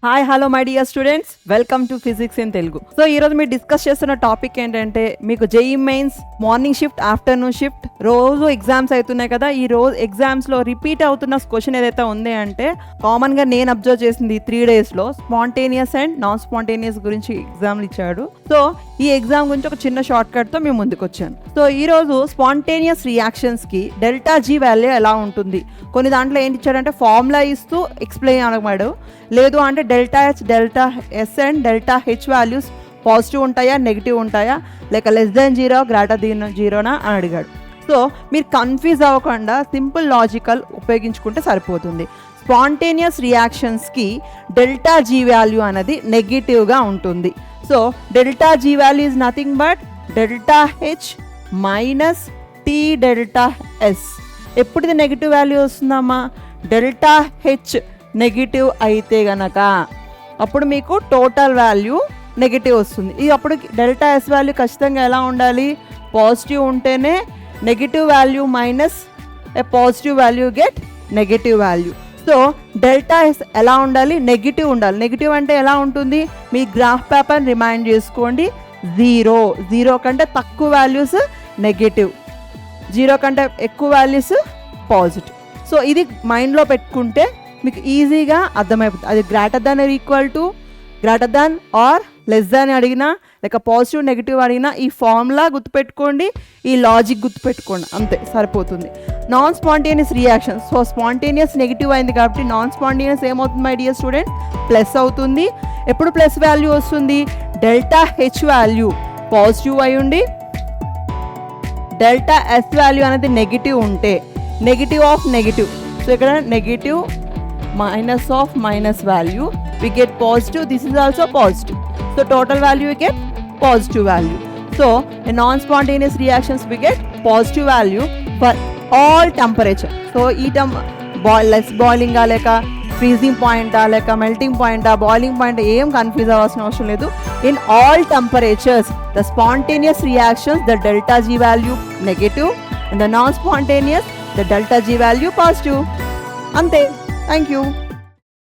Hi hello my dear students, welcome to physics in Telugu. So ఈరోజు మీరు discuss చేస్తున్న topic ఏంటంటే, మీకు JEE mains morning shift, afternoon shift, రోజు ఎగ్జామ్స్ అవుతున్నాయి కదా. ఈ రోజు ఎగ్జామ్స్లో రిపీట్ అవుతున్న క్వశ్చన్ ఏదైతే ఉంది అంటే, కామన్గా నేను అబ్జర్వ్ చేసింది 3 daysలో స్పాంటేనియస్ అండ్ నాన్ స్పాంటేనియస్ గురించి ఎగ్జామ్లు ఇచ్చాడు. సో ఈ ఎగ్జామ్ గురించి ఒక చిన్న షార్ట్ కట్తో మేము ముందుకు వచ్చాను. సో ఈరోజు స్పాంటేనియస్ రియాక్షన్స్కి డెల్టా జీ వాల్యూ ఎలా ఉంటుంది, కొన్ని దాంట్లో ఏంటి ఇచ్చాడంటే ఫార్ములా ఇస్తూ ఎక్స్ప్లెయిన్ అనమాడు. లేదు అంటే delta H, delta s and delta H values positive ఉంటాయా, నెగిటివ్ ఉంటాయా, లేక <0 గ్రేటర్ దెన్ 0 అని అడిగాడు. సో మీరు కన్ఫ్యూజ్ అవ్వకుండా సింపుల్ లాజికల్ ఉపయోగించుకుంటే సరిపోతుంది. స్పాంటేనియస్ రియాక్షన్స్కి డెల్టా జీ వాల్యూ అనేది నెగిటివ్గా ఉంటుంది. So delta G value is nothing but delta H minus T delta S. ఎప్పుడు ఇది నెగిటివ్ వాల్యూ వస్తుందమ్మా? డెల్టా హెచ్ నెగిటివ్ అయితే గనక అప్పుడు మీకు టోటల్ వాల్యూ నెగిటివ్ వస్తుంది. ఇది అప్పుడు డెల్టా ఎస్ వాల్యూ ఖచ్చితంగా ఎలా ఉండాలి? పాజిటివ్ ఉంటేనే negative value minus a positive value get negative value. So delta S ఎలా ఉండాలి? నెగిటివ్ ఉండాలి. నెగిటివ్ అంటే ఎలా ఉంటుంది? మీ గ్రాఫ్ పేపర్ రిమైండ్ చేసుకోండి. 0 కంటే తక్కువ వాల్యూస్ నెగిటివ్, 0 కంటే ఎక్కువ వాల్యూస్ పాజిటివ్. సో ఇది మైండ్లో పెట్టుకుంటే మీకు ఈజీగా అర్థమైపోతుంది. అది greater than or equal to, greater than or less than అడిగినా, లేక పాజిటివ్ నెగిటివ్ అడిగినా ఈ ఫార్ములా గుర్తుపెట్టుకోండి, ఈ లాజిక్ గుర్తుపెట్టుకోండి, అంతే సరిపోతుంది. Non spontaneous reaction. So spontaneous negative అయింది కాబట్టి నాన్ స్పాంటేనియస్ ఏమవుతుంది మై డియర్ స్టూడెంట్? ప్లస్ అవుతుంది. ఎప్పుడు ప్లస్ వాల్యూ వస్తుంది? డెల్టా హెచ్ వాల్యూ పాజిటివ్ అయి ఉండి డెల్టా ఎస్ వాల్యూ అనేది నెగిటివ్ ఉంటే, నెగిటివ్ ఆఫ్ నెగిటివ్. సో ఇక్కడ negative minus of minus value we get positive, this is also positive, so total value we get positive value. So in non spontaneous reactions we get positive value for all temperature. So less boiling ga leka freezing point a leka melting point a boiling point em confuse avasana avasam ledu. In all temperatures the spontaneous reactions the delta g value negative and the non spontaneous the delta g value positive. Ante. Thank you.